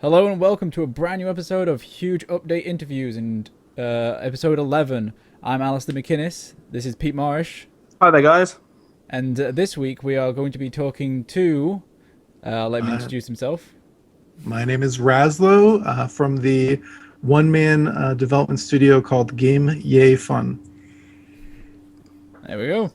Hello and welcome to a brand new episode of Huge Update Interviews and episode 11. I'm Alistair McInnes. This is Pete Marish. Hi there, guys. And this week we are going to be talking to... let him introduce himself. My name is RAZLO from the one-man development studio called Game Yay Fun. There we go.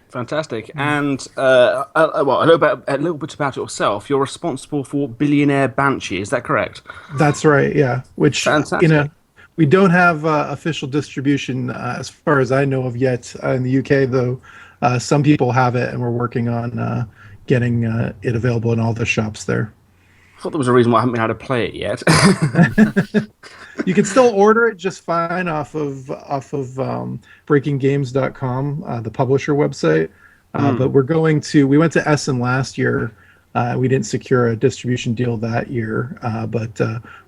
Fantastic. And a little bit about yourself. You're responsible for Billionaire Banshee. Is that correct? That's right. Yeah. Which Fantastic. we don't have official distribution as far as I know of yet in the UK, though. Some people have it, and we're working on getting it available in all the shops there. I thought there was a reason why I haven't been able to play it yet. You can still order it just fine off of breakinggames.com, the publisher website. But we went to Essen last year. We didn't secure a distribution deal that year, but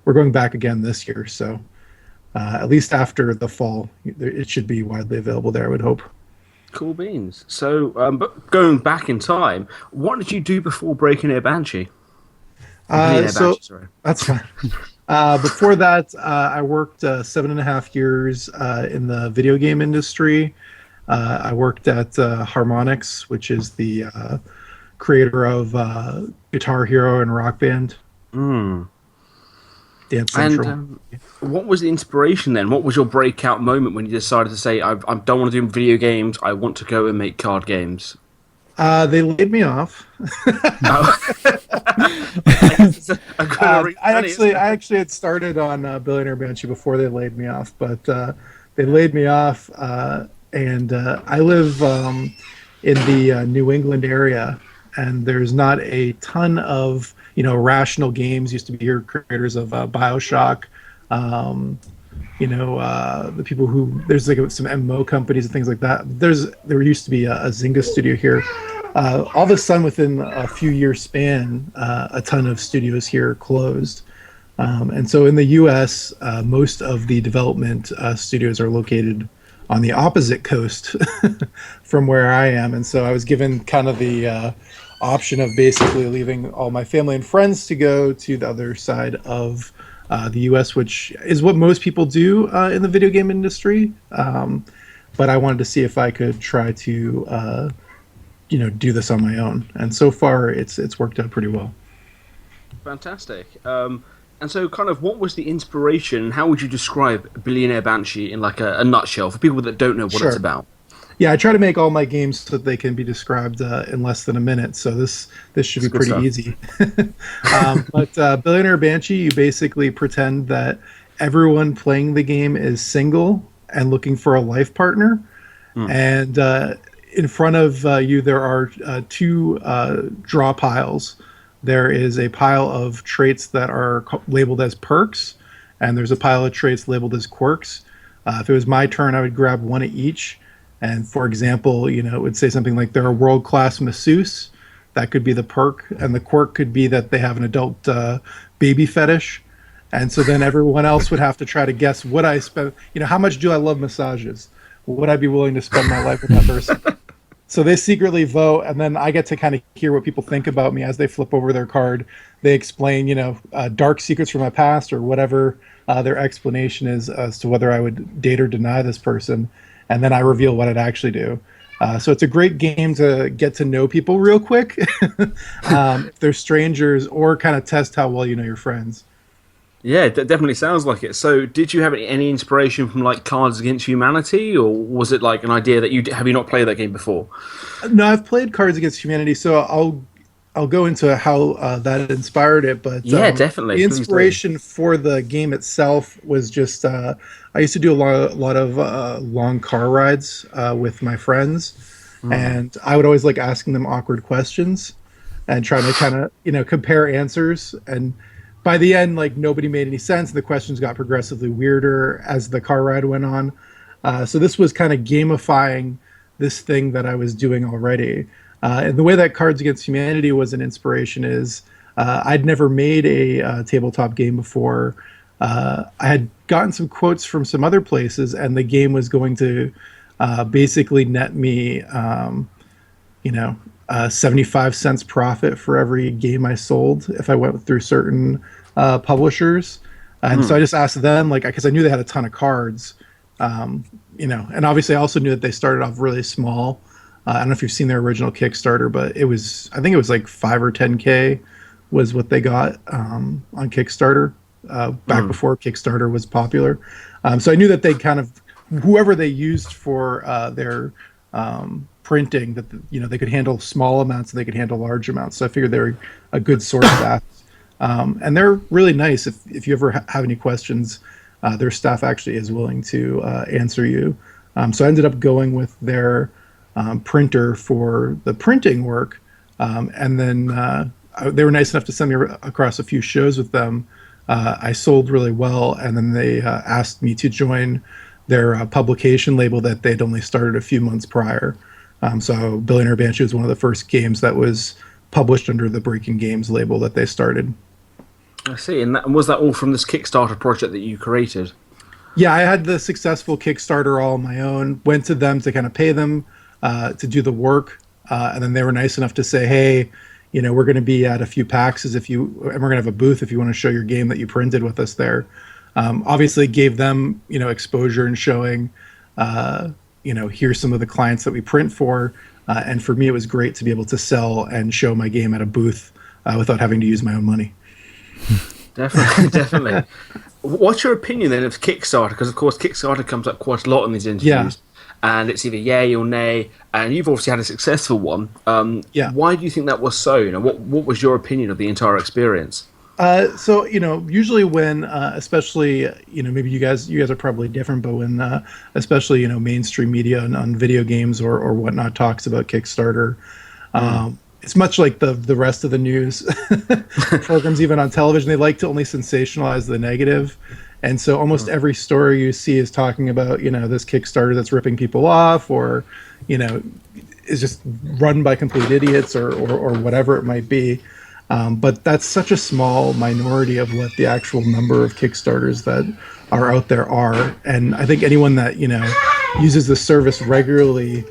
we're going back again this year. So at least after the fall, it should be widely available there, I would hope. Cool beans. So, but going back in time, what did you do before Billionaire Banshee? Sorry. That's fine. Before that, I worked 7.5 years in the video game industry. I worked at Harmonix, which is the creator of Guitar Hero and Rock Band. Dance Central. And what was the inspiration then? What was your breakout moment when you decided to say, I don't want to do video games, I want to go and make card games? They laid me off. I actually had started on Billionaire Banshee before they laid me off, but they laid me off, and I live in the New England area, and there's not a ton of Rational Games used to be here, creators of BioShock. The people who there's like some MMO companies and things like that. There used to be a Zynga studio here. All of a sudden, within a few years span, a ton of studios here closed. And so in the U.S., most of the development studios are located on the opposite coast from where I am. And so I was given kind of the option of basically leaving all my family and friends to go to the other side of the U.S., which is what most people do in the video game industry. But I wanted to see if I could try to do this on my own, and so far it's worked out pretty well. Fantastic. And so kind of what was the inspiration? How would you describe Billionaire Banshee in like a nutshell for people that don't know what it's about? Yeah, I try to make all my games so that they can be described in less than a minute, so this should be pretty easy. But Billionaire Banshee, you basically pretend that everyone playing the game is single and looking for a life partner, and in front of you, there are two draw piles. There is a pile of traits that are labeled as perks, and there's a pile of traits labeled as quirks. If it was my turn, I would grab one of each. And for example, it would say something like they're a world-class masseuse. That could be the perk. And the quirk could be that they have an adult baby fetish. And so then everyone else would have to try to guess what I spend. How much do I love massages? Would I be willing to spend my life with that person? So they secretly vote, and then I get to kind of hear what people think about me as they flip over their card. They explain, dark secrets from my past or whatever their explanation is as to whether I would date or deny this person. And then I reveal what I'd actually do. So it's a great game to get to know people real quick, if they're strangers, or kind of test how well you know your friends. Yeah, that definitely sounds like it. So, did you have any inspiration from like Cards Against Humanity, or was it like an idea that have you not played that game before? No, I've played Cards Against Humanity, so I'll go into how that inspired it. But yeah, definitely. The inspiration for the game itself was just I used to do a lot of long car rides with my friends, and I would always like asking them awkward questions and trying to kind of compare answers. And by the end, like nobody made any sense. The questions got progressively weirder as the car ride went on. So this was kind of gamifying this thing that I was doing already. And the way that Cards Against Humanity was an inspiration is I'd never made a tabletop game before. I had gotten some quotes from some other places, and the game was going to basically net me, 75 cents profit for every game I sold if I went through certain publishers, and so I just asked them, like, because I knew they had a ton of cards, and obviously I also knew that they started off really small. I don't know if you've seen their original Kickstarter, but I think it was like 5 or 10K was what they got on Kickstarter back before Kickstarter was popular. So I knew that they kind of, whoever they used for their printing, that they could handle small amounts and they could handle large amounts. So I figured they were a good source of that. And they're really nice. If you ever have any questions, their staff actually is willing to answer you. So I ended up going with their printer for the printing work, and then they were nice enough to send me across a few shows with them. I sold really well, and then they asked me to join their publication label that they'd only started a few months prior. So Billionaire Banshee was one of the first games that was published under the Breaking Games label that they started. I see. And was that all from this Kickstarter project that you created? Yeah, I had the successful Kickstarter all on my own, went to them to kind of pay them to do the work. And then they were nice enough to say, hey, we're going to be at a few PAXs and we're going to have a booth if you want to show your game that you printed with us there. Obviously gave them, exposure and showing, here's some of the clients that we print for. And for me, it was great to be able to sell and show my game at a booth without having to use my own money. Definitely. What's your opinion then of Kickstarter? Because of course Kickstarter comes up quite a lot in these interviews, and it's either yay or nay. And you've obviously had a successful one. Why do you think that was so? What was your opinion of the entire experience? So usually when, especially maybe you guys are probably different, but when especially mainstream media on video games or whatnot talks about Kickstarter. It's much like the rest of the news programs, even on television. They like to only sensationalize the negative. And so almost every story you see is talking about, this Kickstarter that's ripping people off or, is just run by complete idiots or whatever it might be. But that's such a small minority of what the actual number of Kickstarters that are out there are. And I think anyone that, uses the service regularly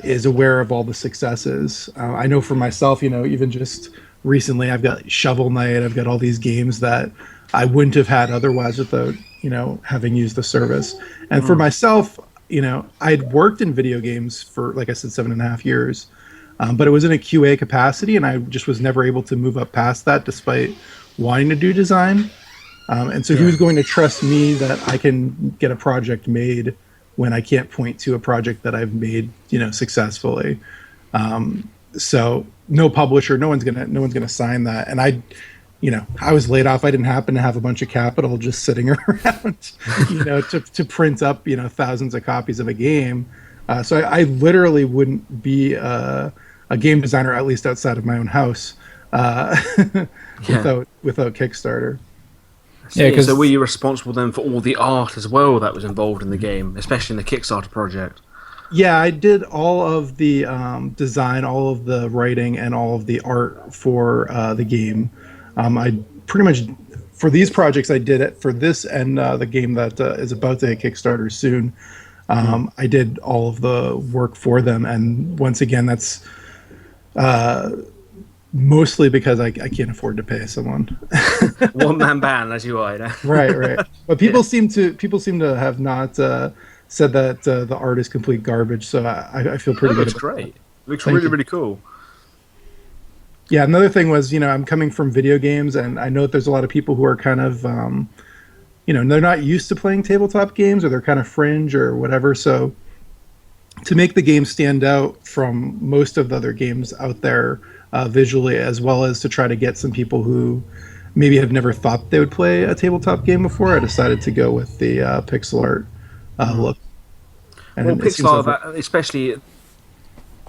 is aware of all the successes. I know for myself, even just recently, I've got Shovel Knight, I've got all these games that I wouldn't have had otherwise without, having used the service. And for myself, I'd worked in video games for, like I said, 7.5 years, but it was in a QA capacity, and I just was never able to move up past that despite wanting to do design. And so who's going to trust me that I can get a project made when I can't point to a project that I've made, successfully. So no publisher, no one's gonna sign that. And I was laid off. I didn't happen to have a bunch of capital just sitting around, to print up, thousands of copies of a game. So I literally wouldn't be a game designer, at least outside of my own house, without Kickstarter. So were you responsible then for all the art as well that was involved in the game, especially in the Kickstarter project? Yeah, I did all of the design, all of the writing, and all of the art for the game. I pretty much, for these projects, I did it for this and the game that is about to hit Kickstarter soon. I did all of the work for them, and once again, that's mostly because I can't afford to pay someone. One man band, as you are. Right. But people seem to have not said that the art is complete garbage. So I feel pretty good. Looks great. It looks really cool. Yeah. Another thing was, I'm coming from video games, and I know that there's a lot of people who are kind of, they're not used to playing tabletop games, or they're kind of fringe or whatever. So to make the game stand out from most of the other games out there, visually, as well as to try to get some people who maybe have never thought they would play a tabletop game before, I decided to go with the pixel art look. And pixel art, especially at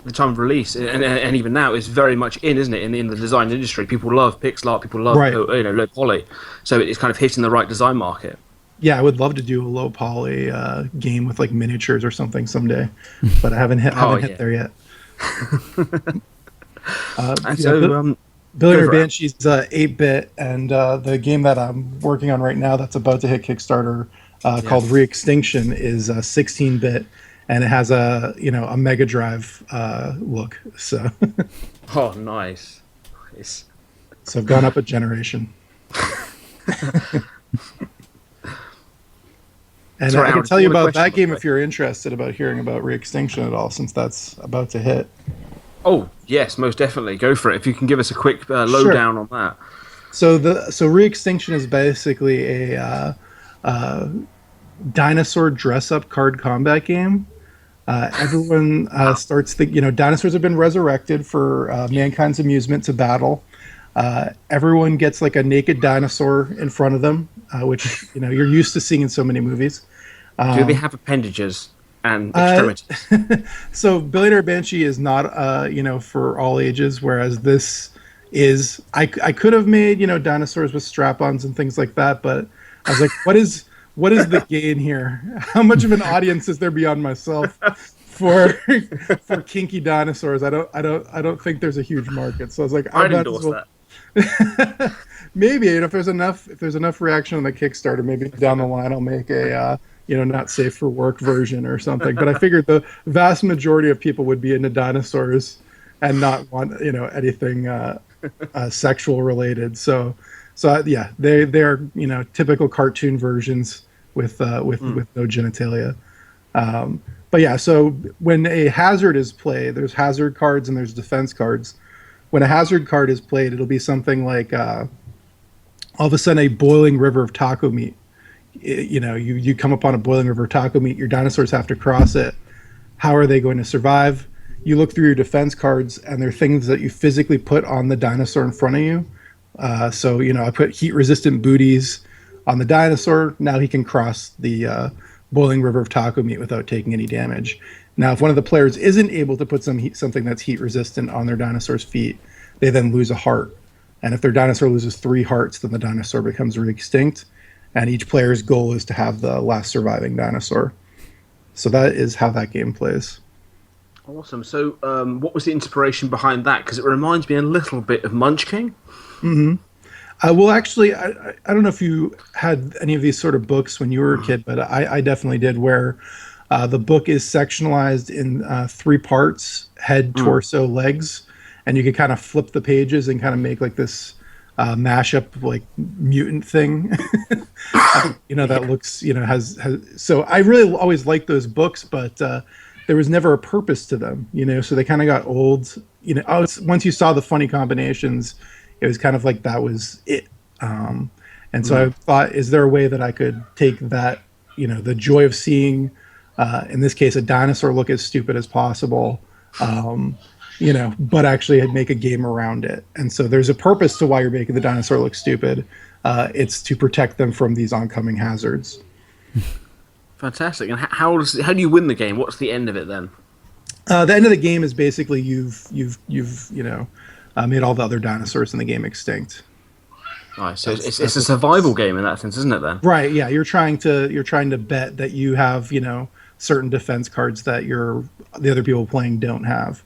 the time of release, and even now, is very much in, isn't it? In the design industry, people love pixel art, people love low poly, so it's kind of hitting the right design market. Yeah, I would love to do a low poly game with like miniatures or something someday, but I haven't hit there yet. Billionaire Banshee's 8-bit, and the game that I'm working on right now that's about to hit Kickstarter called Re-Extinction is 16-bit, and it has a Mega Drive look. So. Oh, nice. So I've gone up a generation. And Sorry, I can Aaron, tell do you want a about question, that game by the if you're interested about hearing about Re-Extinction at all, since that's about to hit. Oh, yes, most definitely. Go for it. If you can give us a quick Sure. lowdown on that. So Re-Extinction is basically a dinosaur dress-up card combat game. Everyone Wow. starts dinosaurs have been resurrected for mankind's amusement to battle. Everyone gets like a naked dinosaur in front of them, which you're used to seeing in so many movies. Do they have appendages and Uh, extremities? so Billionaire Banshee is not for all ages, whereas this is. I could have made dinosaurs with strap-ons and things like that, but I was like, what is the gain here? How much of an audience is there beyond myself for for kinky dinosaurs? I don't think there's a huge market. So I was like, I I'd might as endorse well. that. Maybe if there's enough reaction on the Kickstarter, maybe down the line I'll make a not safe for work version or something. But I figured the vast majority of people would be into dinosaurs and not want anything sexual related. So yeah, they're typical cartoon versions with no genitalia. But yeah, so when a hazard is played, there's hazard cards and there's defense cards. When a hazard card is played, it'll be something like all of a sudden a boiling river of taco meat. You come upon a boiling river of taco meat. Your dinosaurs have to cross it. How are they going to survive? You look through your defense cards, and they're things that you physically put on the dinosaur in front of you. So I put heat-resistant booties on the dinosaur. Now he can cross the boiling river of taco meat without taking any damage. Now, if one of the players isn't able to put something that's heat-resistant on their dinosaur's feet, they then lose a heart. And if their dinosaur loses 3 hearts, then the dinosaur becomes re-extinct. And each player's goal is to have the last surviving dinosaur. So that is how that game plays. Awesome. So, what was the inspiration behind that? Because it reminds me a little bit of Munchkin. Well, actually, I don't know if you had any of these sort of books when you were a kid, but I definitely did, where the book is sectionalized in 3 parts: head, torso, legs, and you could kind of flip the pages and kind of make like this mashup like mutant thing. That looks has. So I really always liked those books, but there was never a purpose to them. So they kind of got old. Once you saw the funny combinations, it was kind of like that was it. And so I thought, is there a way that I could take that, the joy of seeing, in this case, a dinosaur look as stupid as possible, but actually make a game around it. And so there's a purpose to why you're making the dinosaur look stupid. It's to protect them from these oncoming hazards. Fantastic. And how do you win the game? What's the end of it then? The end of the game is basically you've made all the other dinosaurs in the game extinct. Nice. So it's a survival game in that sense, isn't it? Then. Right. Yeah. You're trying to bet that you have certain defense cards that the other people playing don't have.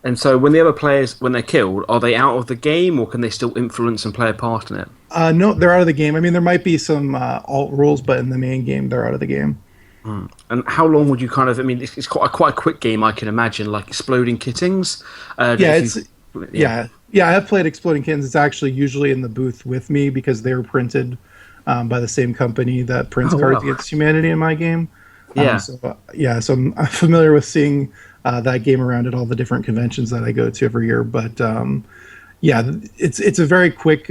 And so when the other players, when they're killed, are they out of the game, or can they still influence and play a part in it? No, they're out of the game. I mean, there might be some alt rules, but in the main game, they're out of the game. And how long would you I mean, it's quite a quick game, I can imagine, like Exploding Kittings. Yeah, I have played Exploding Kittens. It's actually usually in the booth with me because they were printed by the same company that prints Cards Against Humanity in my game. So I'm familiar with seeing that game around at all the different conventions that I go to every year. But it's a very quick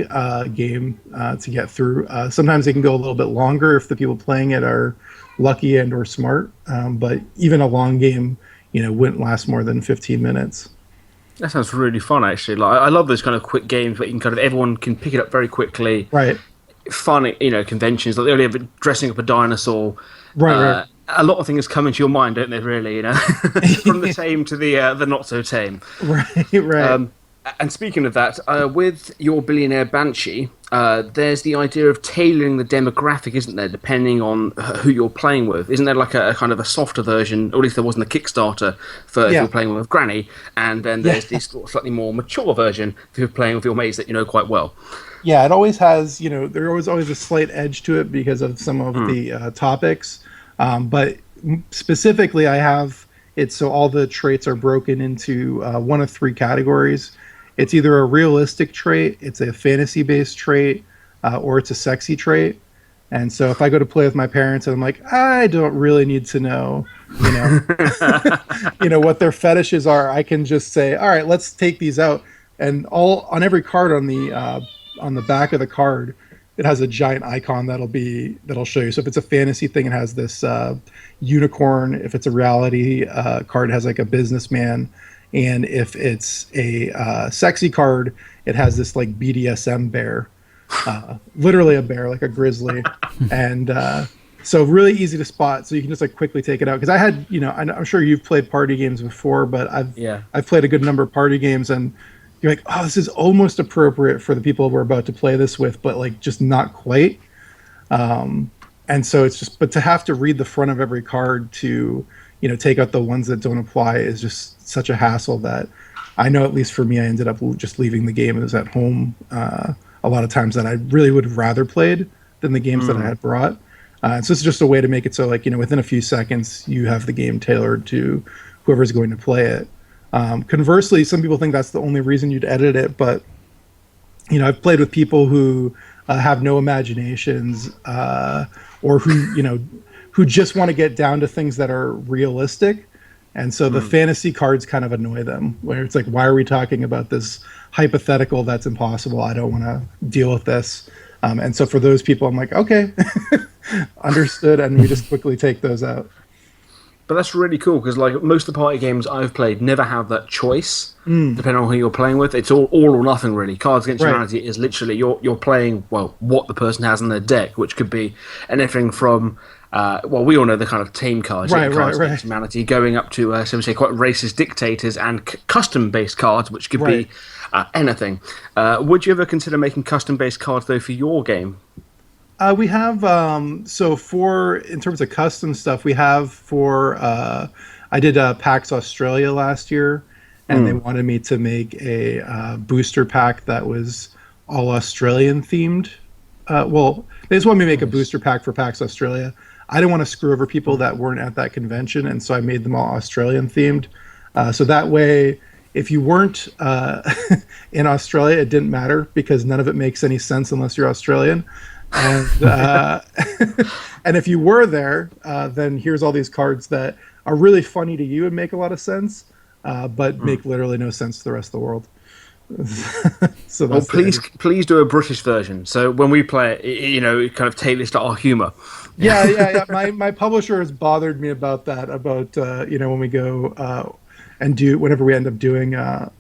game to get through. Sometimes it can go a little bit longer if the people playing it are lucky and or smart. But even a long game, wouldn't last more than 15 minutes. That sounds really fun, actually. Like, I love those kind of quick games where you can everyone can pick it up very quickly. Right. Fun, conventions like the idea of dressing up a dinosaur. Right. A lot of things come into your mind, don't they? Really, from the tame to the not so tame. Right. And speaking of that, with your Billionaire Banshee, there's the idea of tailoring the demographic, isn't there, depending on who you're playing with? Isn't there like a kind of a softer version, or at least there was in the Kickstarter for if you're playing with Granny, and then there's this slightly more mature version if you're playing with your mates that you know quite well. Yeah, it always has, there's always a slight edge to it because of some of the topics. But specifically, I have it so all the traits are broken into one of 3 categories. It's either a realistic trait, it's a fantasy-based trait, or it's a sexy trait. And so if I go to play with my parents and I'm like, I don't really need to know, what their fetishes are, I can just say, all right, let's take these out. And all on every card on the back of the card, it has a giant icon that'll show you. So if it's a fantasy thing, it has this unicorn. If it's a reality card, it has like a businessman. And if it's a sexy card, it has this like BDSM bear. Literally a bear, like a grizzly. And so really easy to spot, so you can just like quickly take it out. Because I had, I'm sure you've played party games before, but I've played a good number of party games, and you're like, oh, this is almost appropriate for the people we're about to play this with, but like just not quite. And so it's just, but to have to read the front of every card to, take out the ones that don't apply is just such a hassle that I know, at least for me, I ended up just leaving the game. It was at home a lot of times that I really would have rather played than the games that I had brought. So it's just a way to make it so, like, within a few seconds, you have the game tailored to whoever's going to play it. Conversely, some people think that's the only reason you'd edit it, but I've played with people who have no imaginations, or who just want to get down to things that are realistic. And so the fantasy cards kind of annoy them, where it's like, why are we talking about this hypothetical that's impossible? I don't want to deal with this. And so for those people, I'm like, okay, understood. And we just quickly take those out. But that's really cool, because like most of the party games I've played never have that choice, depending on who you're playing with. It's all or nothing, really. Cards Against Humanity is literally you're playing, well, what the person has in their deck, which could be anything from, we all know the kind of team cards, Cards Against Humanity, going up to, so we say, quite racist dictators and custom-based cards, which could be anything. Would you ever consider making custom-based cards, though, for your game? We have, in terms of custom stuff, we have I did PAX Australia last year, and they wanted me to make a booster pack that was all Australian themed. They just wanted me to make a booster pack for PAX Australia. I didn't want to screw over people that weren't at that convention, and so I made them all Australian themed. So that way, if you weren't in Australia, it didn't matter, because none of it makes any sense unless you're Australian. And and if you were there, then here's all these cards that are really funny to you and make a lot of sense, but make literally no sense to the rest of the world. So well, please do a British version. So when we play it, it kind of tailors to our humour. Yeah. My publisher has bothered me about that. About when we go and whenever we end up doing a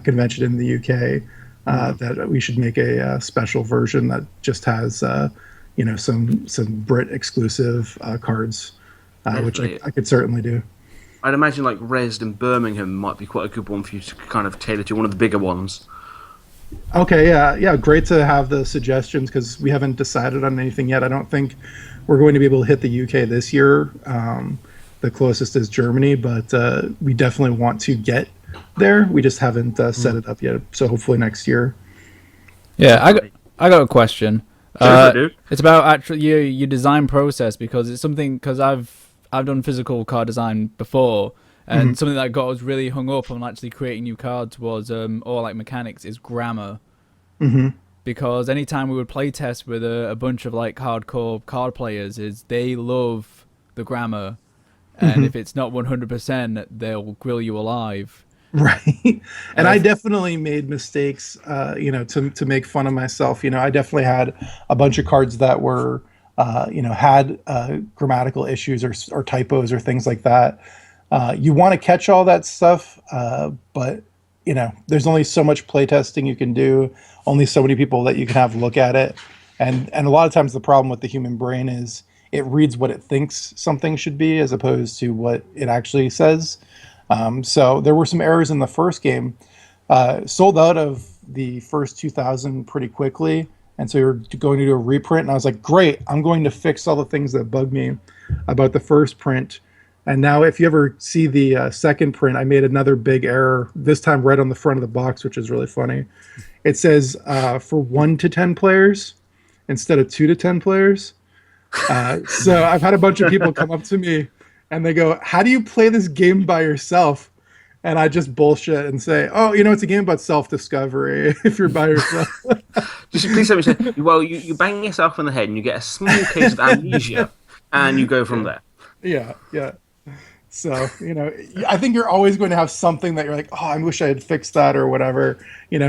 convention in the UK. That we should make a special version that just has, some Brit exclusive cards, which I could certainly do. I'd imagine like Rezzed in Birmingham might be quite a good one for you to kind of tailor to, one of the bigger ones. Okay, yeah, great to have the suggestions, because we haven't decided on anything yet. I don't think we're going to be able to hit the UK this year. The closest is Germany, but we definitely want to get there. We just haven't set it up yet, so hopefully next year. Yeah, I got a question. Dude. It's about actually your design process, because it's something, because I've done physical card design before, and something that got us really hung up on actually creating new cards was or like mechanics is grammar. Because anytime we would play test with a bunch of like hardcore card players, is they love the grammar, and if it's not 100%, they'll grill you alive. Right. And I definitely made mistakes, to make fun of myself. I definitely had a bunch of cards that were, had grammatical issues or typos or things like that. You want to catch all that stuff, but, there's only so much playtesting you can do, only so many people that you can have look at it. And a lot of times the problem with the human brain is it reads what it thinks something should be as opposed to what it actually says. So there were some errors in the first game. Sold out of the first 2,000 pretty quickly, and so we were going to do a reprint, and I was like, great, I'm going to fix all the things that bug me about the first print. And now if you ever see the second print, I made another big error, this time right on the front of the box, which is really funny. It says for 1 to 10 players instead of 2 to 10 players. So I've had a bunch of people come up to me and they go, how do you play this game by yourself? And I just bullshit and say, oh, it's a game about self-discovery if you're by yourself. Just please let me say, well, you bang yourself on the head and you get a small case of amnesia, and you go from there. Yeah, yeah. So, I think you're always going to have something that you're like, oh, I wish I had fixed that or whatever.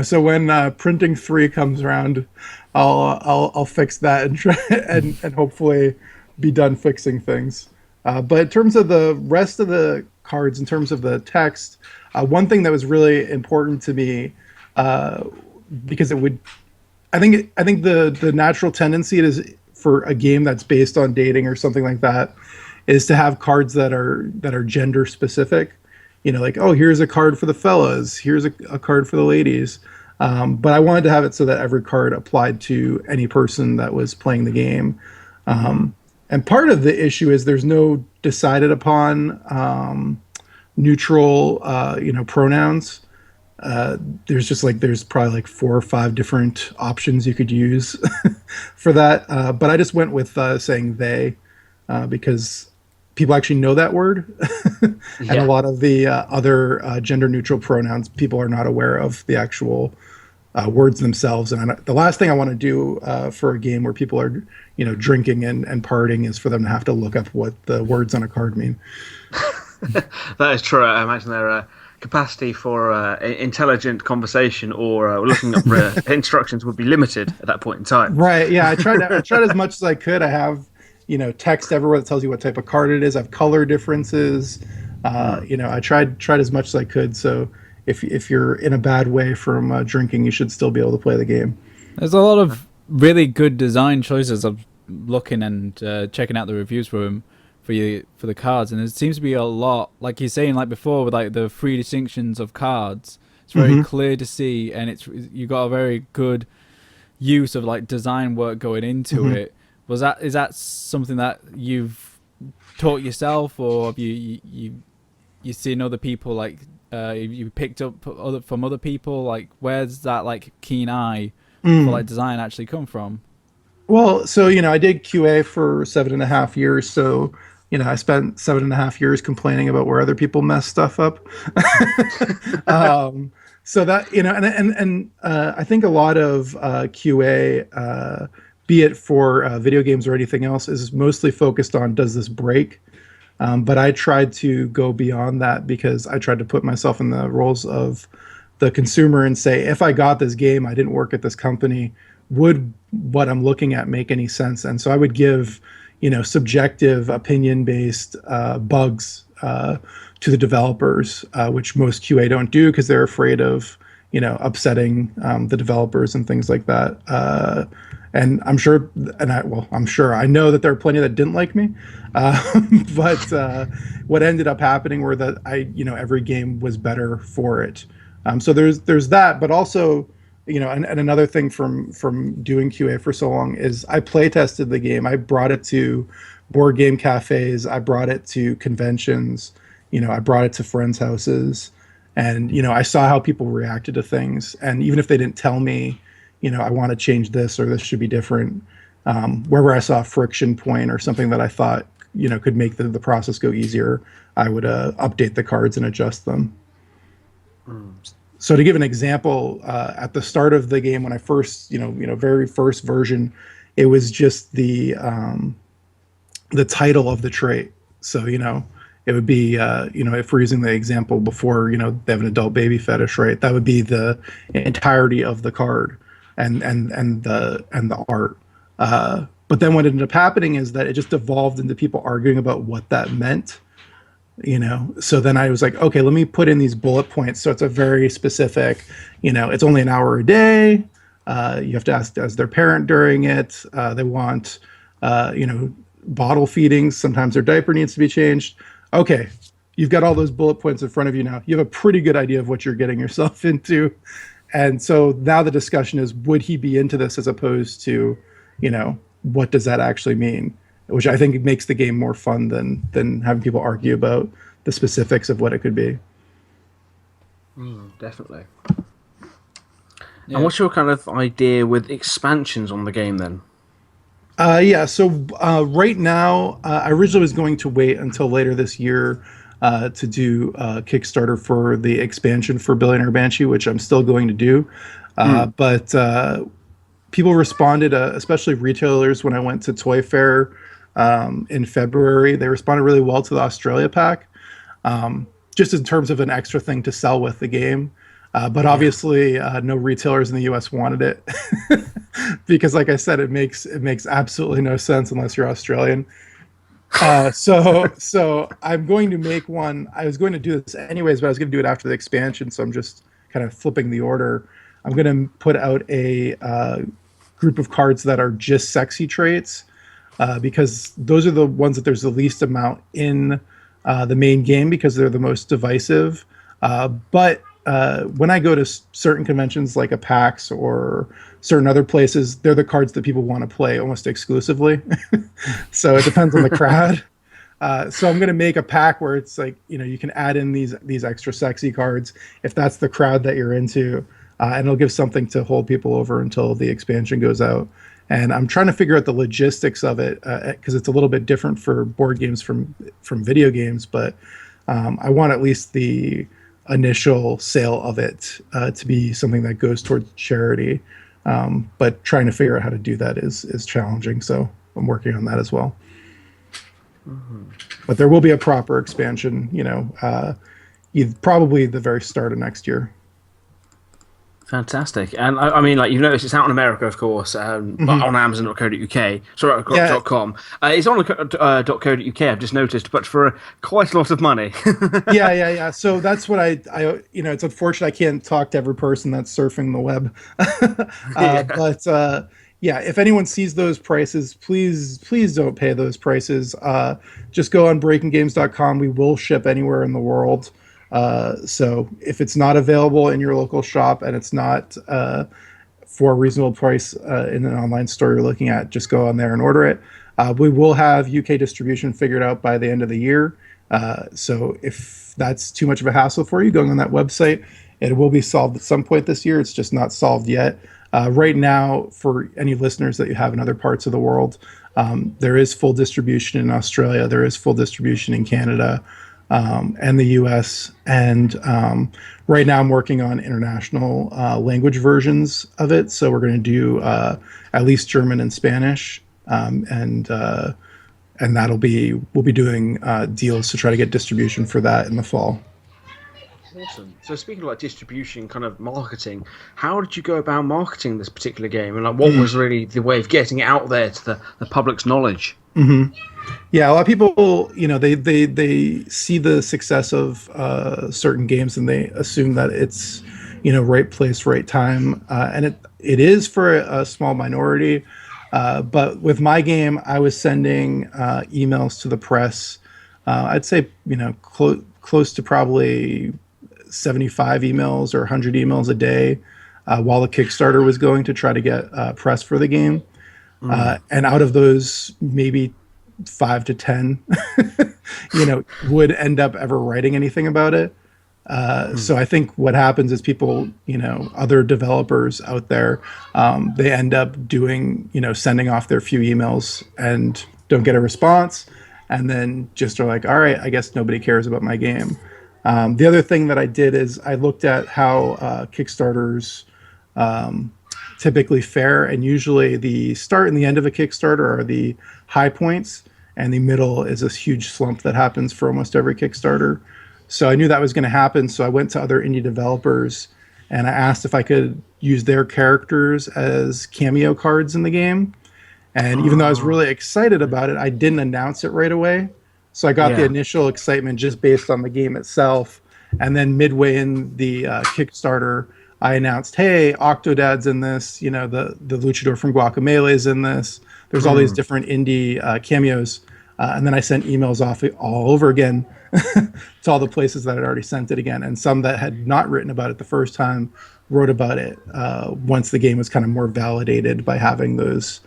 So when printing 3 comes around, I'll fix that and try and hopefully be done fixing things. But in terms of the rest of the cards, in terms of the text, one thing that was really important to me, because it would, I think the natural tendency is for a game that's based on dating or something like that, is to have cards that are gender specific, like, oh, here's a card for the fellas, here's a card for the ladies. But I wanted to have it so that every card applied to any person that was playing the game. And part of the issue is there's no decided upon neutral, pronouns. There's probably like 4 or 5 different options you could use for that. But I just went with saying they, because people actually know that word. And a lot of the other gender neutral pronouns, people are not aware of the actual words themselves. And the last thing I want to do for a game where people are, drinking and partying is for them to have to look up what the words on a card mean. That is true. I imagine their capacity for intelligent conversation or looking up instructions would be limited at that point in time. Right. Yeah. I tried as much as I could. I have, text everywhere that tells you what type of card it is. I have color differences. I tried as much as I could. So if you're in a bad way from drinking, you should still be able to play the game. There's a lot of really good design choices. I'm looking and checking out the reviews for them for the cards, and there seems to be a lot, like you're saying, like before, with like the 3 distinctions of cards. It's very clear to see, and you got a very good use of like design work going into it. Is that something that you've taught yourself, or have you seen other people, like you picked up from other people? Like, where's that like keen eye for like design actually come from? Well, so I did QA for 7.5 years, so I spent 7.5 years complaining about where other people mess stuff up. So that and I think a lot of QA, be it for video games or anything else, is mostly focused on, does this break? But I tried to go beyond that, because I tried to put myself in the roles of the consumer and say, if I got this game, I didn't work at this company, would what I'm looking at make any sense? And so I would give, subjective, opinion-based bugs to the developers, which most QA don't do because they're afraid of, upsetting the developers and things like that. And I'm sure, I know that there are plenty that didn't like me. But what ended up happening were that every game was better for it. So there's that, but also, and another thing from doing QA for so long is I play tested the game. I brought it to board game cafes. I brought it to conventions. I brought it to friends' houses, and I saw how people reacted to things. And even if they didn't tell me, I want to change this or this should be different, wherever I saw a friction point or something that I thought could make the process go easier, I would update the cards and adjust them. So to give an example, at the start of the game, when I first, very first version, it was just the title of the trait. So, it would be, if we're using the example before, they have an adult baby fetish, right? That would be the entirety of the card and the art. But then what ended up happening is that it just evolved into people arguing about what that meant. So then I was like, okay, let me put in these bullet points. So it's a very specific, it's only an hour a day. You have to ask as their parent during it. They want, bottle feedings. Sometimes their diaper needs to be changed. Okay, you've got all those bullet points in front of you now. You have a pretty good idea of what you're getting yourself into. And so now the discussion is, would he be into this, as opposed to, what does that actually mean? Which I think makes the game more fun than having people argue about the specifics of what it could be. Definitely. Yeah. And what's your kind of idea with expansions on the game then? So right now, I originally was going to wait until later this year to do Kickstarter for the expansion for Billionaire Banshee, which I'm still going to do. But people responded, especially retailers, when I went to Toy Fair in February. They responded really well to the Australia pack, just in terms of an extra thing to sell with the game. But obviously, no retailers in the U.S. wanted it because, like I said, it makes absolutely no sense unless you're Australian. So I'm going to make one. I was going to do this anyways, but I was going to do it after the expansion. So I'm just kind of flipping the order. I'm going to put out a group of cards that are just sexy traits, because those are the ones that there's the least amount in the main game because they're the most divisive. But when I go to certain conventions like a PAX or certain other places, they're the cards that people want to play almost exclusively. So it depends on the crowd. So I'm going to make a pack where it's like, you can add in these extra sexy cards if that's the crowd that you're into, and it'll give something to hold people over until the expansion goes out. And I'm trying to figure out the logistics of it because it's a little bit different for board games from video games, but I want at least the initial sale of it to be something that goes towards charity. But trying to figure out how to do that is challenging. So I'm working on that as well. Mm-hmm. But there will be a proper expansion, probably the very start of next year. Fantastic. And I mean, like, you've noticed it's out in America, of course, on Amazon.co.uk. Sorry, .com. It's on .co.uk, I've just noticed, but for quite a lot of money. Yeah. So that's what I it's unfortunate I can't talk to every person that's surfing the web. But if anyone sees those prices, please don't pay those prices. Just go on breakinggames.com. We will ship anywhere in the world. So if it's not available in your local shop and it's not for a reasonable price in an online store you're looking at, just go on there and order it. We will have UK distribution figured out by the end of the year. So if that's too much of a hassle for you, going on that website, it will be solved at some point this year. It's just not solved yet. Right now, for any listeners that you have in other parts of the world, there is full distribution in Australia. There is full distribution in Canada. And the US, and right now I'm working on international language versions of it. So we're going to do at least German and Spanish, and we'll be doing deals to try to get distribution for that in the fall. Awesome. So speaking of like distribution, kind of marketing, how did you go about marketing this particular game, and like what was really the way of getting it out there to the public's knowledge? Mm-hmm. Yeah, a lot of people, they see the success of certain games and they assume that it's, right place, right time, and it is for a small minority. But with my game, I was sending emails to the press. I'd say, close to probably 75 emails or 100 emails a day while the Kickstarter was going to try to get press for the game. And out of those, maybe 5 to 10, would end up ever writing anything about it. So I think what happens is people, other developers out there, they end up doing, sending off their few emails and don't get a response. And then just are like, all right, I guess nobody cares about my game. The other thing that I did is I looked at how Kickstarters typically fare, and usually the start and the end of a Kickstarter are the high points, and the middle is this huge slump that happens for almost every Kickstarter. So I knew that was going to happen, so I went to other indie developers and I asked if I could use their characters as cameo cards in the game. And even though I was really excited about it, I didn't announce it right away. So I got the initial excitement just based on the game itself. And then midway in the Kickstarter, I announced, hey, Octodad's in this, the luchador from Guacamelee is in this. There's all these different indie cameos. And then I sent emails off all over again to all the places that I'd already sent it again. And some that had not written about it the first time wrote about it once the game was kind of more validated by having those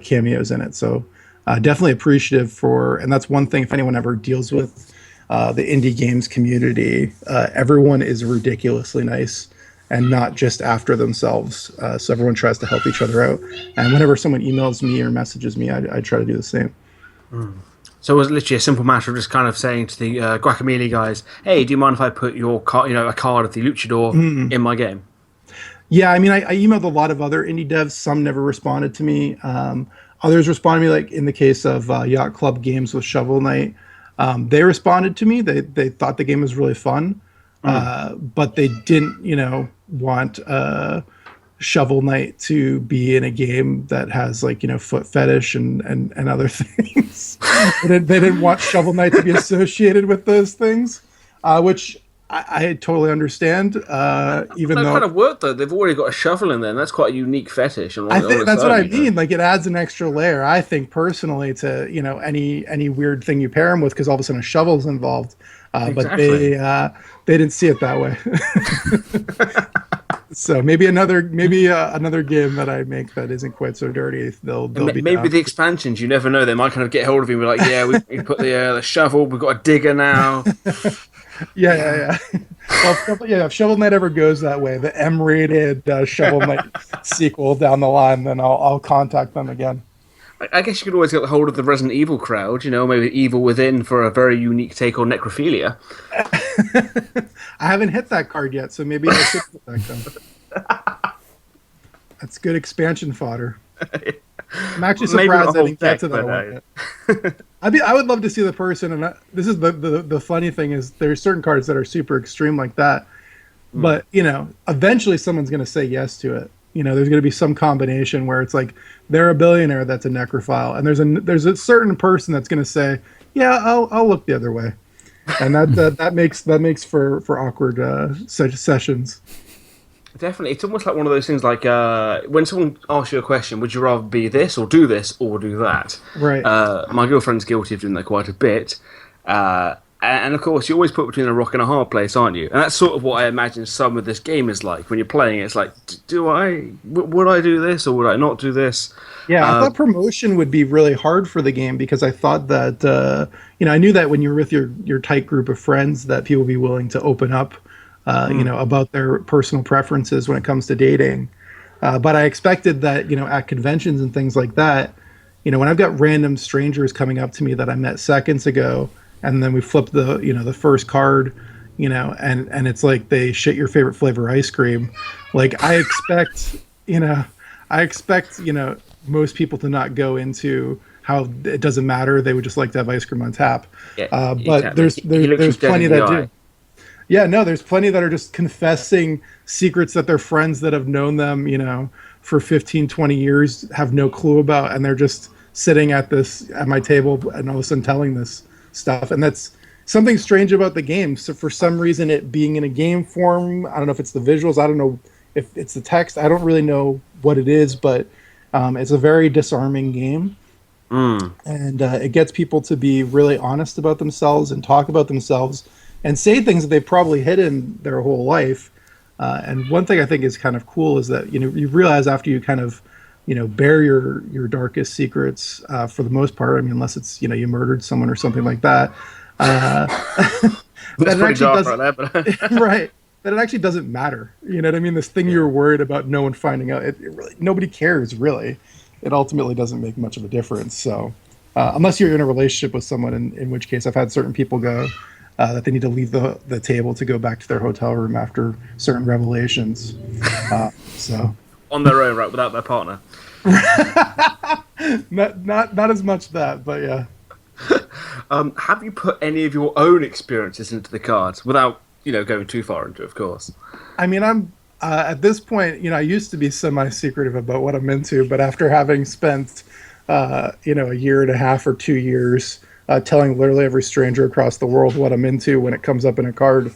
cameos in it. So definitely appreciative for, and that's one thing, if anyone ever deals with the indie games community, everyone is ridiculously nice and not just after themselves. So everyone tries to help each other out. And whenever someone emails me or messages me, I try to do the same. So it was literally a simple matter of just kind of saying to the Guacamelee guys, hey, do you mind if I put your card, a card of the luchador in my game? Yeah, I mean, I emailed a lot of other indie devs. Some never responded to me. Others responded to me, like in the case of Yacht Club Games with Shovel Knight. They responded to me. They thought the game was really fun, but they didn't, want Shovel Knight to be in a game that has like foot fetish and other things. They didn't want Shovel Knight to be associated with those things, which I totally understand. Even though kind of work though, they've already got a shovel in there, and that's quite a unique fetish. I think that's what I mean. Like, it adds an extra layer, I think, personally, to any weird thing you pair them with, because all of a sudden a shovel's involved. Exactly. But they didn't see it that way. So maybe another game that I make that isn't quite so dirty. They'll be maybe down. The expansions. You never know. They might kind of get hold of you and be like, "Yeah, we put the shovel. We've got a digger now." Yeah. Well, if Shovel Knight ever goes that way, the M-rated Shovel Knight sequel down the line, then I'll contact them again. I guess you could always get hold of the Resident Evil crowd. Maybe Evil Within for a very unique take on necrophilia. I haven't hit that card yet, so maybe I should hit that card. That's good expansion fodder. I'm actually surprised I didn't get to that one yet. I would love to see the person, and this is the funny thing is there's certain cards that are super extreme like that, but eventually someone's going to say yes to it. There's going to be some combination where it's like they're a billionaire that's a necrophile, and there's a certain person that's going to say, yeah, I'll look the other way, and that makes for awkward sessions. Definitely. It's almost like one of those things like when someone asks you a question, would you rather be this or do that? Right. My girlfriend's guilty of doing that quite a bit. And of course, you're always put between a rock and a hard place, aren't you? And that's sort of what I imagine some of this game is like. When you're playing it, it's like, would I do this or would I not do this? Yeah, I thought promotion would be really hard for the game because I thought that, I knew that when you're with your tight group of friends that people would be willing to open up about their personal preferences when it comes to dating. But I expected that, at conventions and things like that, when I've got random strangers coming up to me that I met seconds ago, and then we flip the first card, and it's like they shit your favorite flavor ice cream. Like I expect most people to not go into how it doesn't matter. They would just like to have ice cream on tap. Yeah, but there's plenty that do. Yeah, no, there's plenty that are just confessing secrets that their friends that have known them, for 15, 20 years have no clue about. And they're just sitting at my table and all of a sudden telling this stuff. And that's something strange about the game. So for some reason, it being in a game form, I don't know if it's the visuals. I don't know if it's the text. I don't really know what it is, but it's a very disarming game. And it gets people to be really honest about themselves and talk about themselves and say things that they've probably hidden their whole life. And one thing I think is kind of cool is that, you realize after you kind of, bare your darkest secrets, for the most part, I mean, unless it's, you murdered someone or something like that. That it actually doesn't, right. That it actually doesn't matter. You know what I mean? This thing you're worried about no one finding out, it really, nobody cares, really. It ultimately doesn't make much of a difference. So unless you're in a relationship with someone, in which case I've had certain people go, that they need to leave the table to go back to their hotel room after certain revelations. So on their own, right, without their partner. not as much that, but yeah. Have you put any of your own experiences into the cards without going too far into it, of course? I mean, I'm at this point, I used to be semi-secretive about what I'm into, but after having spent a year and a half or 2 years telling literally every stranger across the world what I'm into when it comes up in a card.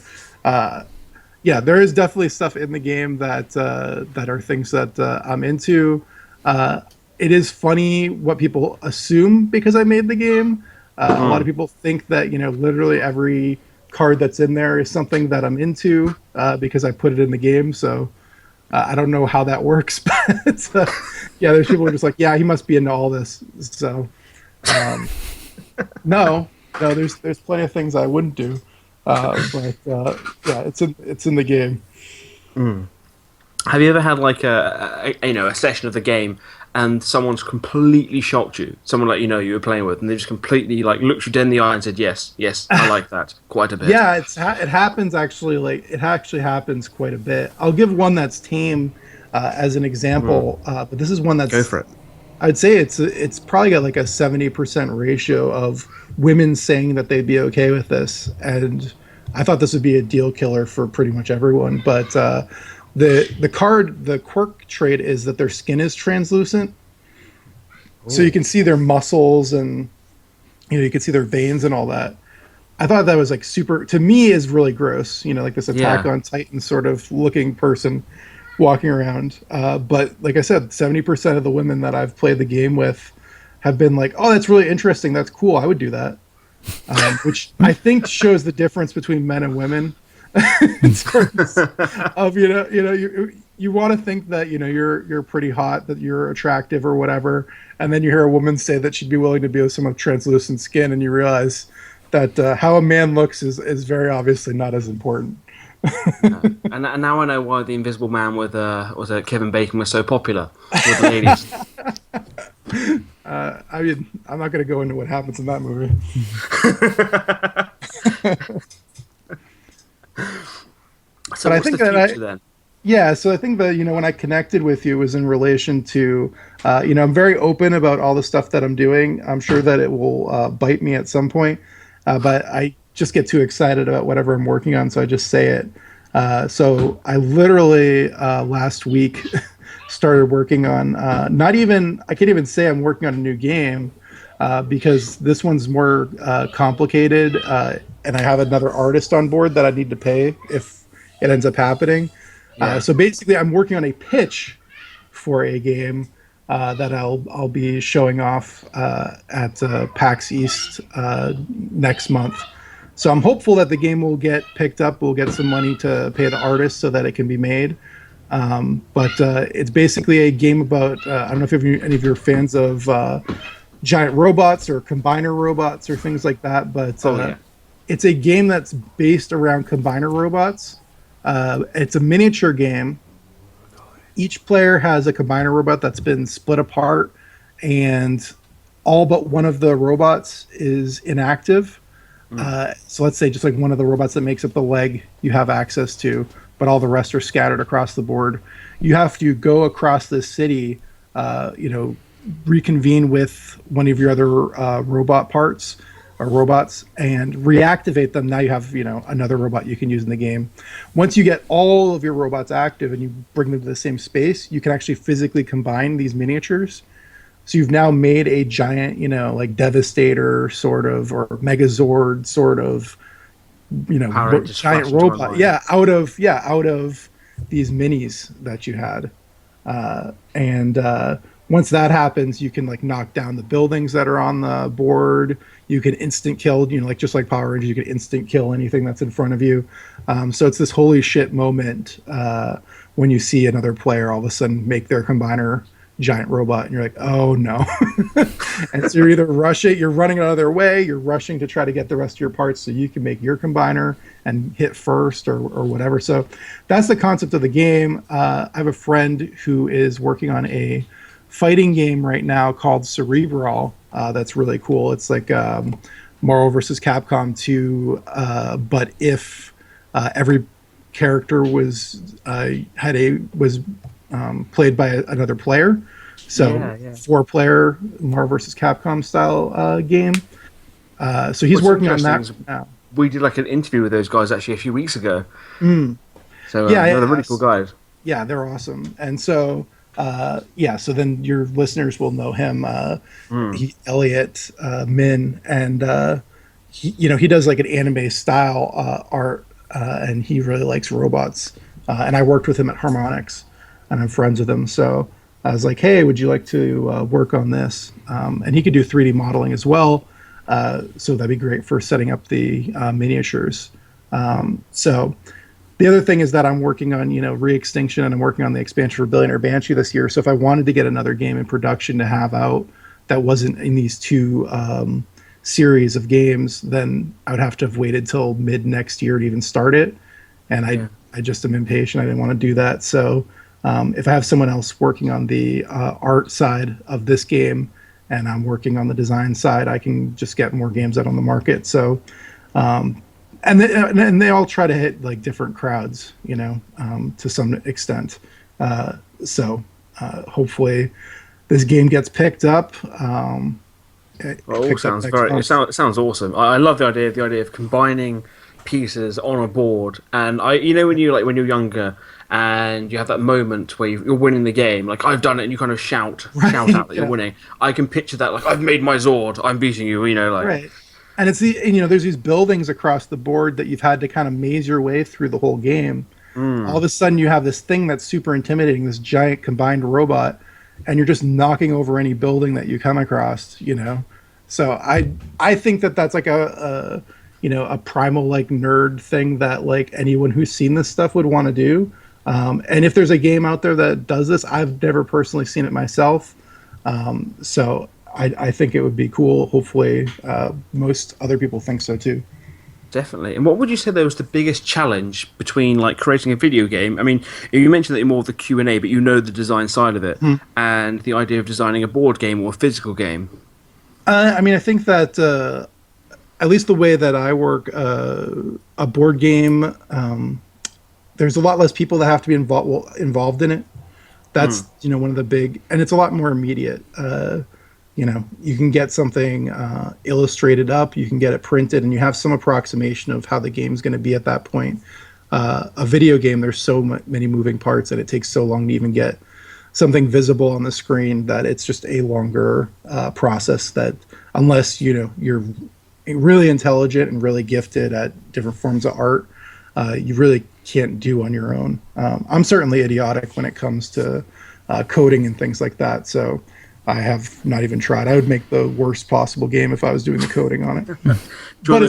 Yeah, there is definitely stuff in the game that are things that I'm into. It is funny what people assume because I made the game. A lot of people think that, literally every card that's in there is something that I'm into because I put it in the game. So I don't know how that works, but yeah, there's people who are just like, yeah, he must be into all this. So no, there's plenty of things I wouldn't do, but yeah, it's in the game. Have you ever had like a session of the game and someone's completely shocked you? Someone like you were playing with, and they just completely like looked you dead in the eye and said, "Yes, I like that quite a bit." Yeah, it happens actually. Like it actually happens quite a bit. I'll give one that's tame. as an example, but this is one that's. Go for it. I'd say it's probably got like a 70% ratio of women saying that they'd be okay with this, and I thought this would be a deal killer for pretty much everyone. But the quirk trait is that their skin is translucent, so you can see their muscles and you can see their veins and all that. I thought that was like super, to me, is really gross. Like this Attack on Titan sort of looking person walking around. But like I said, 70% of the women that I've played the game with have been like, "Oh, that's really interesting. That's cool. I would do that." Which I think shows the difference between men and women in terms of you want to think that you're pretty hot, that you're attractive or whatever, and then you hear a woman say that she'd be willing to be with someone with translucent skin, and you realize that how a man looks is very obviously not as important. And now I know why the Invisible Man with Kevin Bacon was so popular with the ladies. I mean, I'm not going to go into what happens in that movie. So I think then? Yeah, so I think that when I connected with you was in relation to I'm very open about all the stuff that I'm doing. I'm sure that it will bite me at some point, but I just get too excited about whatever I'm working on, so I just say it. So I literally last week started working on I can't even say I'm working on a new game because this one's more complicated, and I have another artist on board that I need to pay if it ends up happening. So basically, I'm working on a pitch for a game that I'll be showing off at PAX East next month. So I'm hopeful that the game will get picked up. We'll get some money to pay the artist so that it can be made. But it's basically a game about I don't know if any of you are fans of giant robots or combiner robots or things like that. But it's a game that's based around combiner robots. It's a miniature game. Each player has a combiner robot that's been split apart, and all but one of the robots is inactive. So let's say just like one of the robots that makes up the leg you have access to, but all the rest are scattered across the board. You have to go across this city, reconvene with one of your other robot parts or robots and reactivate them. Now you have another robot you can use in the game. Once you get all of your robots active and you bring them to the same space, you can actually physically combine these miniatures. So you've now made a giant like Devastator sort of, or Megazord sort of giant robot out of these minis that you had. And once that happens, you can like knock down the buildings that are on the board. You can instant kill, just like Power Rangers, you can instant kill anything that's in front of you. So it's this holy shit moment when you see another player all of a sudden make their combiner giant robot, and you're like, oh no. And so you're either you're running out of their way, you're rushing to try to get the rest of your parts so you can make your combiner and hit first or whatever. So that's the concept of the game. I have a friend who is working on a fighting game right now called Cerebral. That's really cool. It's like Marvel vs. Capcom 2, but if every character was played by another player. So 4-player Marvel vs. Capcom style game. So he's working on that now. We did like an interview with those guys actually a few weeks ago. So they're really cool guys. Yeah, they're awesome. And so so then your listeners will know him. Elliot Min, and he does like an anime style art, and he really likes robots. And I worked with him at Harmonix, and I'm friends with him. So I was like, hey, would you like to work on this? And he could do 3D modeling as well. So that'd be great for setting up the miniatures. So the other thing is that I'm working on, Re-Extinction, and I'm working on the expansion for Billionaire Banshee this year. So if I wanted to get another game in production to have out that wasn't in these two series of games, then I would have to have waited till mid next year to even start it. And I just am impatient. I didn't want to do that. So if I have someone else working on the art side of this game and I'm working on the design side, I can just get more games out on the market. So, and they all try to hit like different crowds, to some extent. So hopefully this game gets picked up. It all sounds it sounds awesome. I love the idea of combining pieces on a board. And when you're younger and you have that moment where you're winning the game, like I've done it, and you kind of shout out that you're winning. I can picture that, like I've made my Zord, I'm beating you. Right. And it's there's these buildings across the board that you've had to kind of maze your way through the whole game. All of a sudden you have this thing that's super intimidating, this giant combined robot, and you're just knocking over any building that you come across. So I think that's like a primal like nerd thing that like anyone who's seen this stuff would want to do. And if there's a game out there that does this, I've never personally seen it myself. So I think it would be cool. Hopefully, most other people think so too. Definitely. And what would you say there was the biggest challenge between like creating a video game? I mean, you mentioned that you're more of the Q&A, but the design side of it, and the idea of designing a board game or a physical game. I think that at least the way that I work, a board game, there's a lot less people that have to be involved in it. That's one of the big, and it's a lot more immediate. You can get something illustrated up, you can get it printed, and you have some approximation of how the game's going to be at that point. A video game, there's so many moving parts, and it takes so long to even get something visible on the screen that it's just a longer process that, unless you're really intelligent and really gifted at different forms of art, you really can't do on your own. I'm certainly idiotic when it comes to coding and things like that, so I have not even tried. I would make the worst possible game if I was doing the coding on it. But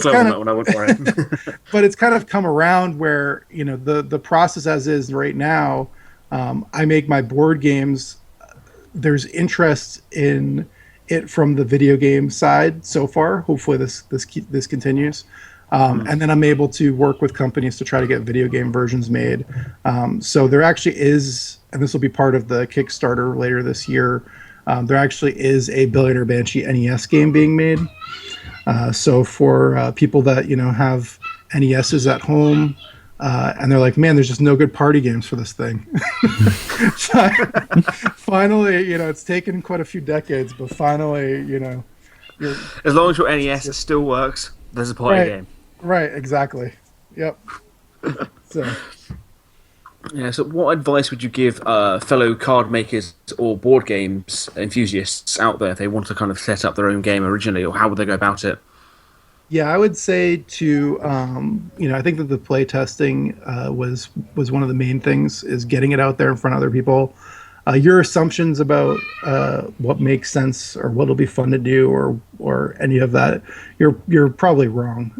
it's kind of come around where the process as is right now. I make my board games. There's interest in it from the video game side so far. Hopefully this continues, and then I'm able to work with companies to try to get video game versions made. So there actually is, and this will be part of the Kickstarter later this year. There actually is a Billionaire Banshee NES game being made. So for people that have NESs at home, and they're like, man, there's just no good party games for this thing. Finally, it's taken quite a few decades, but finally, as long as your NES still works, there's a party game. Right, exactly. Yep. So what advice would you give fellow card makers or board games enthusiasts out there if they want to kind of set up their own game originally, or how would they go about it? Yeah, I would say to, I think that the play testing was one of the main things, is getting it out there in front of other people. Your assumptions about what makes sense or what'll be fun to do or any of that, you're probably wrong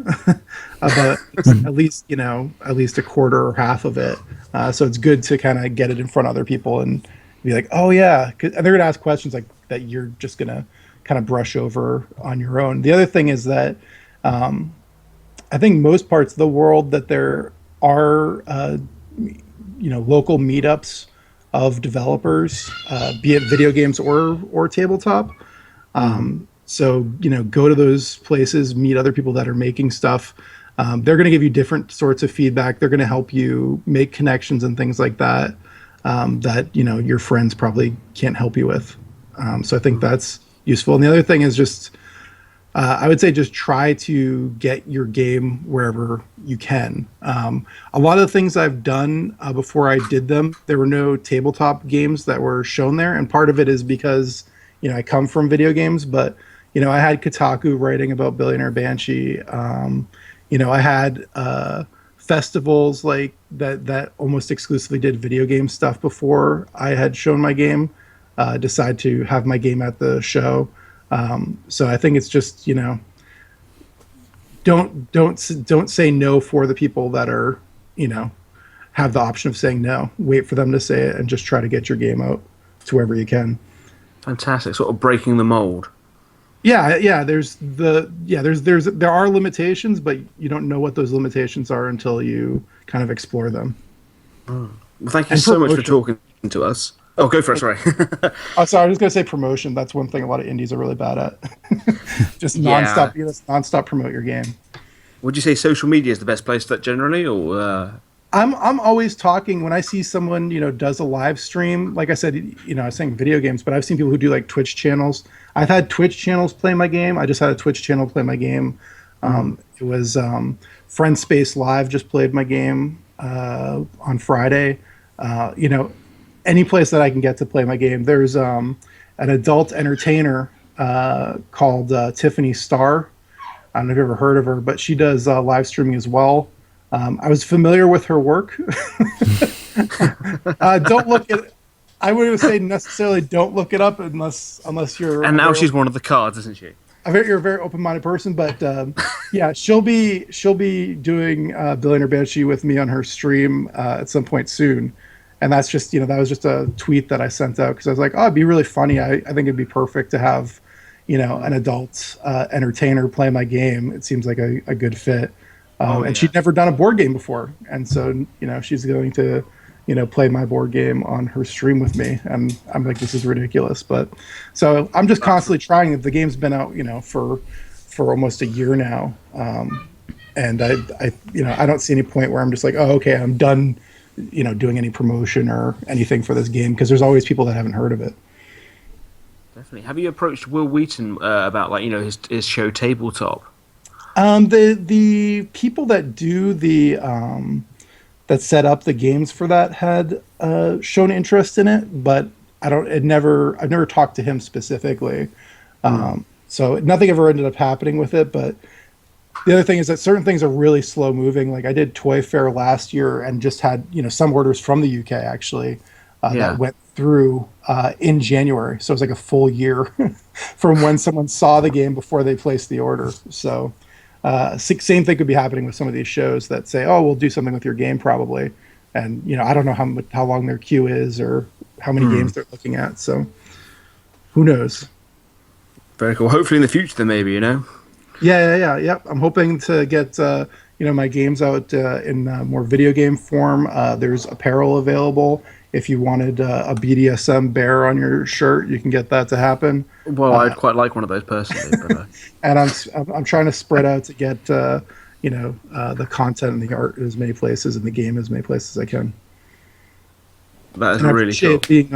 about at least a quarter or half of it. So it's good to kind of get it in front of other people and be like, oh yeah, and they're gonna ask questions like that you're just gonna kind of brush over on your own. The other thing is that I think most parts of the world that there are local meetups of developers, be it video games or tabletop. So go to those places, meet other people that are making stuff. They're going to give you different sorts of feedback. They're going to help you make connections and things like that that your friends probably can't help you with. So I think that's useful. And the other thing is just I would say just try to get your game wherever you can. A lot of the things I've done before I did them, there were no tabletop games that were shown there. And part of it is because, I come from video games, but, I had Kotaku writing about Billionaire Banshee. I had festivals like that almost exclusively did video game stuff before I had shown my game, decide to have my game at the show. So I think it's just, don't say no for the people that are, have the option of saying no. Wait for them to say it and just try to get your game out to wherever you can. Fantastic. Sort of breaking the mold. Yeah. There are limitations, but you don't know what those limitations are until you kind of explore them. Well, thank you so much for talking to us. Oh, go for it, sorry. Oh, sorry, I was going to say promotion. That's one thing a lot of indies are really bad at. Just nonstop promote your game. Would you say social media is the best place for that generally, or? I'm always talking when I see someone, does a live stream. Like I said, I was saying video games, but I've seen people who do like Twitch channels. I've had Twitch channels play my game. I just had a Twitch channel play my game. It was Friend Space Live just played my game on Friday. Any place that I can get to play my game. There's an adult entertainer called Tiffany Starr. I don't know if you've ever heard of her, but she does live streaming as well. I was familiar with her work. Don't look at. I wouldn't say necessarily don't look it up unless you're. And now she's one of the cards, isn't she? You're a very open-minded person, but yeah, she'll be doing Billionaire Banshee with me on her stream at some point soon, and that's just that was just a tweet that I sent out because I was like, oh, it'd be really funny. I think it'd be perfect to have an adult entertainer play my game. It seems like a good fit. And she'd never done a board game before, and so she's going to play my board game on her stream with me, and I'm like, this is ridiculous. But so I'm just constantly trying. The game's been out for almost a year now, and I don't see any point where I'm just like, oh, okay, I'm done doing any promotion or anything for this game, because there's always people that haven't heard of it. Definitely. Have you approached Will Wheaton about his show Tabletop? The people that do that set up the games for that had shown interest in it, but I've never talked to him specifically. So nothing ever ended up happening with it. But the other thing is that certain things are really slow moving. Like I did Toy Fair last year and just had some orders from the UK actually that went through in January. So it was like a full year from when someone saw the game before they placed the order. So. Same thing could be happening with some of these shows that say, "Oh, we'll do something with your game probably," and I don't know how long their queue is or how many games they're looking at. So, who knows? Very cool. Hopefully, in the future, then maybe Yeah. I'm hoping to get my games out in more video game form. There's apparel available. If you wanted a BDSM bear on your shirt, you can get that to happen. Well, I'd quite like one of those personally. But, and I'm trying to spread out to get the content and the art in as many places and the game as many places as I can. That is really cool. I appreciate being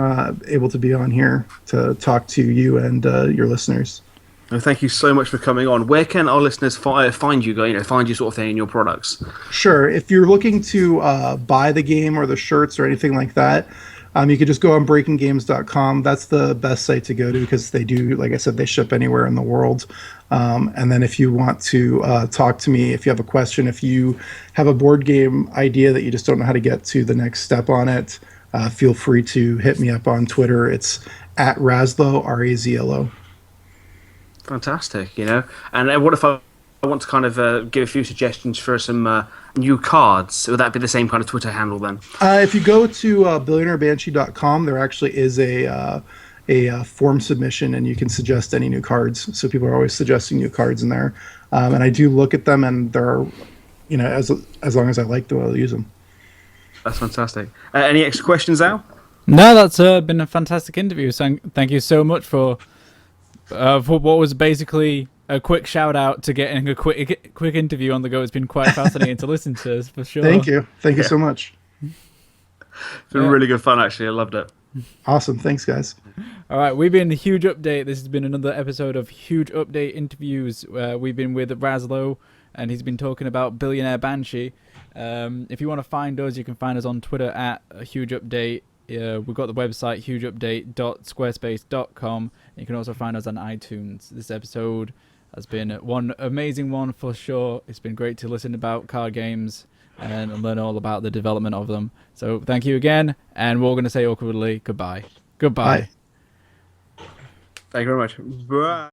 able to be on here to talk to you and your listeners. Well, thank you so much for coming on. Where can our listeners find you? Find you sort of thing in your products. Sure. If you're looking to buy the game or the shirts or anything like that, you could just go on breakinggames.com. That's the best site to go to because they do, like I said, they ship anywhere in the world. And then if you want to talk to me, if you have a question, if you have a board game idea that you just don't know how to get to the next step on it, feel free to hit me up on Twitter. It's at RAZLO, RAZLO. Fantastic, And what if I want to kind of give a few suggestions for some new cards? Would that be the same kind of Twitter handle then? If you go to billionairebanshee.com, there actually is a form submission, and you can suggest any new cards. So people are always suggesting new cards in there, and I do look at them, and there are, as long as I like them, I'll use them. That's fantastic. Any extra questions, Al? No, that's been a fantastic interview. So thank you so much for what was basically a quick shout out to getting a quick interview on the go. It's been quite fascinating to listen to, for sure. Thank you so much. It's been really good fun, actually. I loved it. Awesome. Thanks, guys. All right, we've been Huge Update. This has been another episode of Huge Update interviews. We've been with RAZLO, and he's been talking about Billionaire Banshee. If you want to find us, you can find us on Twitter at Huge Update. We've got the website hugeupdate.squarespace.com. You can also find us on iTunes. This episode has been one amazing one for sure. It's been great to listen about card games and learn all about the development of them. So thank you again, and we're going to say awkwardly goodbye. Bye. Thank you very much. Bye.